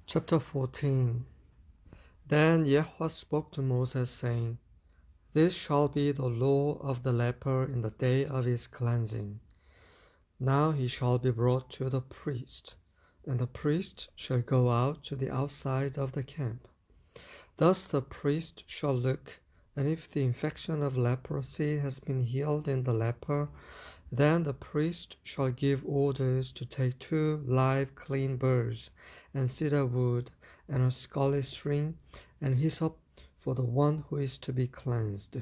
Chapter 14. Then Yahweh spoke to Moses, saying, This shall be the law of the leper in the day of his cleansing. Now he shall be brought to the priest, and the priest shall go out to the outside of the camp. Thus the priest shall look, and if the infection of leprosy has been healed in the leper, then the priest shall give orders to take 2 live clean birds, and cedar wood, and a scarlet string, and hyssop for the one who is to be cleansed.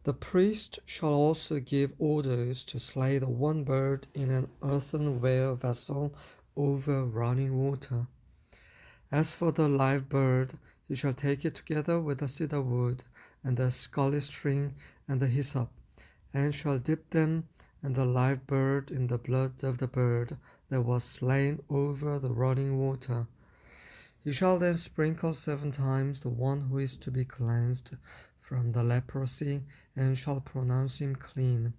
The priest shall also give orders to slay the one bird in an earthenware vessel over running water. As for the live bird, he shall take it together with the cedar wood, and the scarlet string, and the hyssop, and shall dip them and the live bird in the blood of the bird that was slain over the running water. He shall then sprinkle 7 times the one who is to be cleansed from the leprosy, and shall pronounce him clean,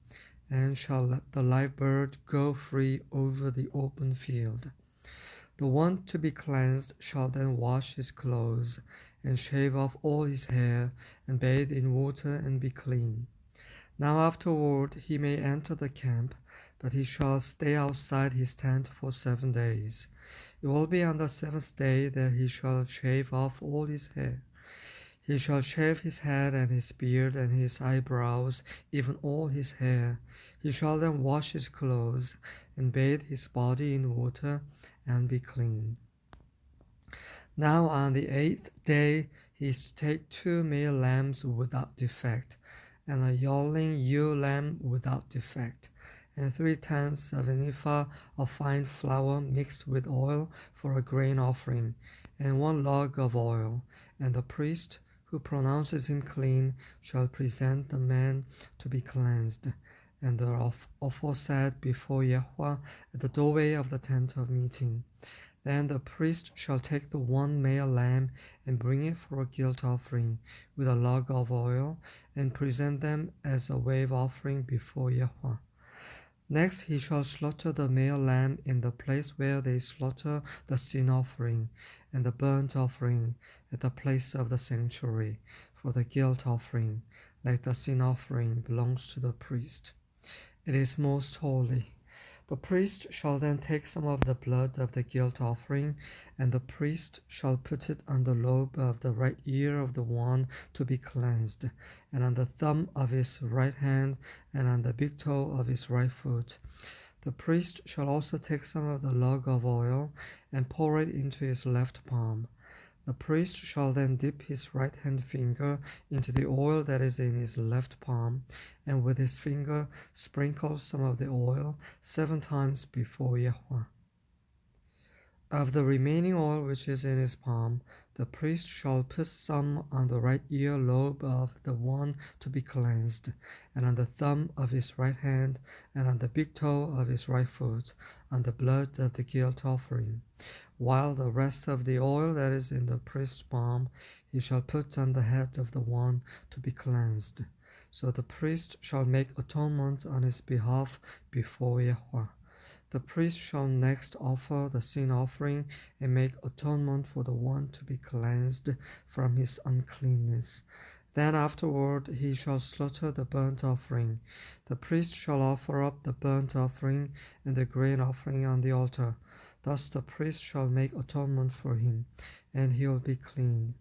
and shall let the live bird go free over the open field. The one to be cleansed shall then wash his clothes, and shave off all his hair, and bathe in water, and be clean. Now afterward he may enter the camp, but he shall stay outside his tent for 7 days. It will be on the 7th day that he shall shave off all his hair. He shall shave his head and his beard and his eyebrows, even all his hair. He shall then wash his clothes, and bathe his body in water, and be clean. Now on the 8th day he is to take 2 male lambs without defect, and a yearling ewe lamb without defect, and 3/10 of an ephah of fine flour mixed with oil for a grain offering, and 1 log of oil. And the priest who pronounces him clean shall present the man to be cleansed, and the aforesaid before Yahweh at the doorway of the tent of meeting. Then the priest shall take the 1 male lamb and bring it for a guilt offering with a log of oil, and present them as a wave offering before Yahweh. Next he shall slaughter the male lamb in the place where they slaughter the sin offering and the burnt offering at the place of the sanctuary, for the guilt offering, like the sin offering, belongs to the priest. It is most holy. The priest shall then take some of the blood of the guilt offering, and the priest shall put it on the lobe of the right ear of the one to be cleansed, and on the thumb of his right hand, and on the big toe of his right foot. The priest shall also take some of the log of oil, and pour it into his left palm. The priest shall then dip his right hand finger into the oil that is in his left palm, and with his finger sprinkle some of the oil 7 times before Yahweh. Of the remaining oil which is in his palm, the priest shall put some on the right ear lobe of the one to be cleansed, and on the thumb of his right hand, and on the big toe of his right foot, on the blood of the guilt offering. While the rest of the oil that is in the priest's palm he shall put on the head of the one to be cleansed. So the priest shall make atonement on his behalf before Yahweh. The priest shall next offer the sin offering and make atonement for the one to be cleansed from his uncleanness. Then afterward he shall slaughter the burnt offering. The priest shall offer up the burnt offering and the grain offering on the altar. Thus the priest shall make atonement for him, and he will be clean.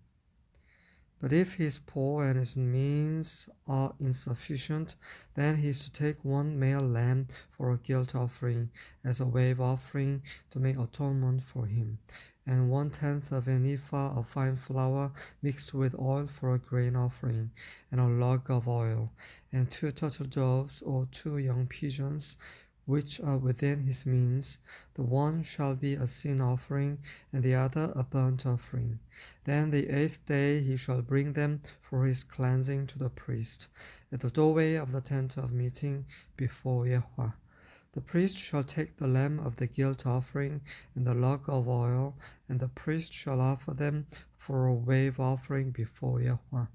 But if he is poor and his means are insufficient, then he is to take 1 male lamb for a guilt offering as a wave offering to make atonement for him, and 1/10 of an ephah of fine flour mixed with oil for a grain offering, and a log of oil, and 2 turtle doves or 2 young pigeons, which are within his means. The one shall be a sin offering, and the other a burnt offering. Then the 8th day he shall bring them for his cleansing to the priest, at the doorway of the tent of meeting before Yahweh. The priest shall take the lamb of the guilt offering and the log of oil, and the priest shall offer them for a wave offering before Yahweh.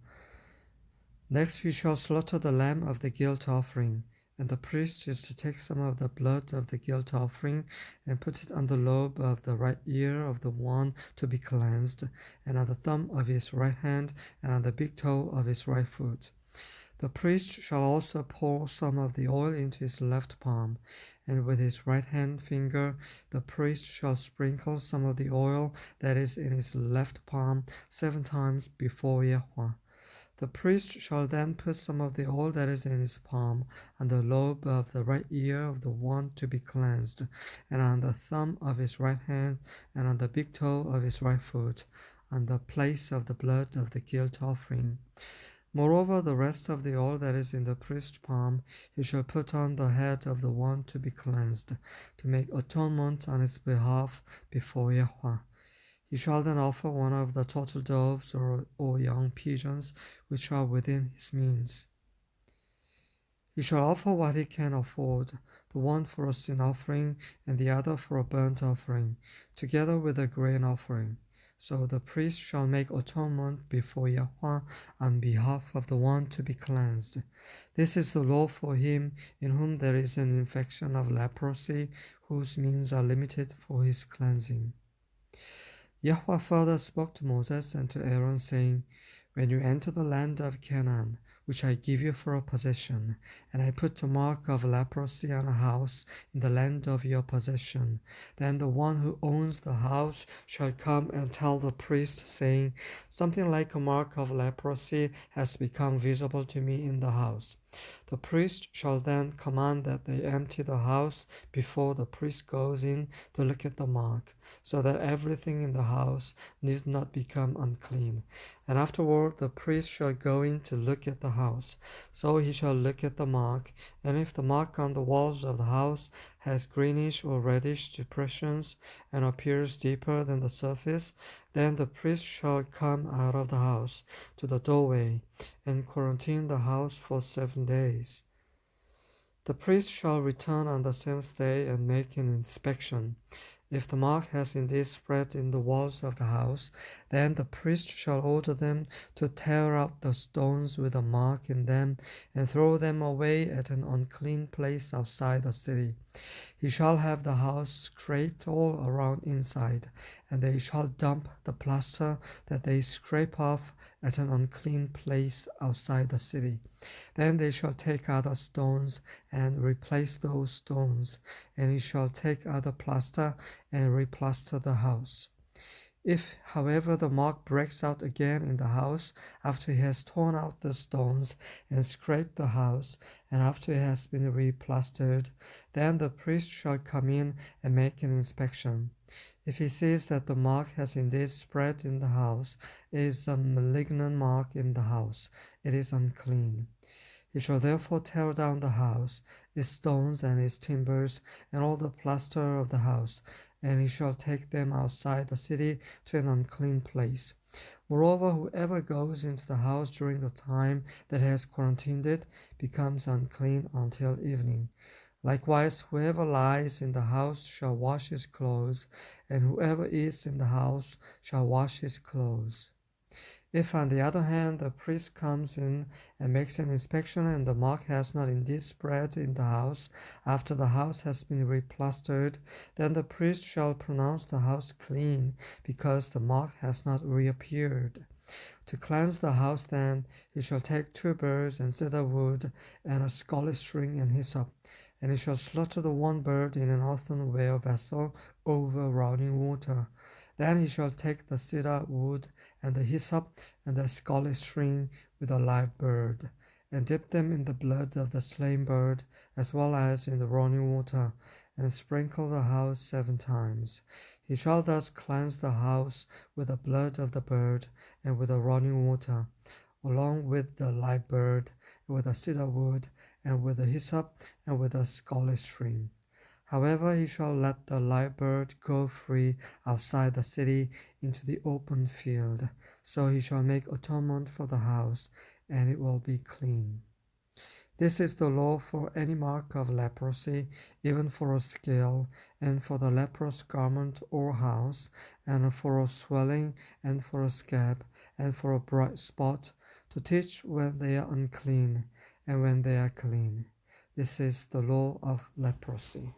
Next he shall slaughter the lamb of the guilt offering, And the priest is to take some of the blood of the guilt offering and put it on the lobe of the right ear of the one to be cleansed, and on the thumb of his right hand, and on the big toe of his right foot. The priest shall also pour some of the oil into his left palm, and with his right hand finger the priest shall sprinkle some of the oil that is in his left palm 7 times before Yahweh. The priest shall then put some of the oil that is in his palm on the lobe of the right ear of the one to be cleansed, and on the thumb of his right hand, and on the big toe of his right foot, on the place of the blood of the guilt offering. Moreover, the rest of the oil that is in the priest's palm he shall put on the head of the one to be cleansed, to make atonement on his behalf before Yahweh. He shall then offer one of the turtle doves or young pigeons which are within his means. He shall offer what he can afford, the one for a sin offering and the other for a burnt offering, together with a grain offering. So the priest shall make atonement before Yahweh on behalf of the one to be cleansed. This is the law for him in whom there is an infection of leprosy, whose means are limited for his cleansing. Yahweh further spoke to Moses and to Aaron, saying, When you enter the land of Canaan, which I give you for a possession, and I put the mark of leprosy on a house in the land of your possession, then the one who owns the house shall come and tell the priest, saying, Something like a mark of leprosy has become visible to me in the house. The priest shall then command that they empty the house before the priest goes in to look at the mark, so that everything in the house need not become unclean. And afterward the priest shall go in to look at the house. So he shall look at the mark, and if the mark on the walls of the house has greenish or reddish depressions and appears deeper than the surface, then the priest shall come out of the house to the doorway and quarantine the house for 7 days. The priest shall return on the 7th day and make an inspection. If the mark has indeed spread in the walls of the house, then the priest shall order them to tear out the stones with a mark in them and throw them away at an unclean place outside the city. He shall have the house scraped all around inside, and they shall dump the plaster that they scrape off at an unclean place outside the city. Then they shall take other stones and replace those stones, and he shall take other plaster and replaster the house. If, however, the mark breaks out again in the house after he has torn out the stones and scraped the house, and after it has been replastered, then the priest shall come in and make an inspection. If he sees that the mark has indeed spread in the house, it is a malignant mark in the house, it is unclean. He shall therefore tear down the house, its stones and its timbers, and all the plaster of the house, and he shall take them outside the city to an unclean place. Moreover, whoever goes into the house during the time that he has quarantined it becomes unclean until evening. Likewise, whoever lies in the house shall wash his clothes, and whoever eats in the house shall wash his clothes. If, on the other hand, the priest comes in and makes an inspection, and the mark has not indeed spread in the house after the house has been replastered, then the priest shall pronounce the house clean, because the mark has not reappeared. To cleanse the house, then, he shall take 2 birds and cedar wood, and a scarlet string and hyssop, and he shall slaughter the one bird in an earthenware vessel over running water. Then he shall take the cedar wood and the hyssop and the scarlet string with a live bird, and dip them in the blood of the slain bird, as well as in the running water, and sprinkle the house 7 times. He shall thus cleanse the house with the blood of the bird and with the running water, along with the live bird, with the cedar wood, and with the hyssop, and with the scarlet string. However, he shall let the live bird go free outside the city into the open field. So he shall make atonement for the house, and it will be clean. This is the law for any mark of leprosy, even for a scale, and for the leprous garment or house, and for a swelling, and for a scab, and for a bright spot, to teach when they are unclean, and when they are clean. This is the law of leprosy.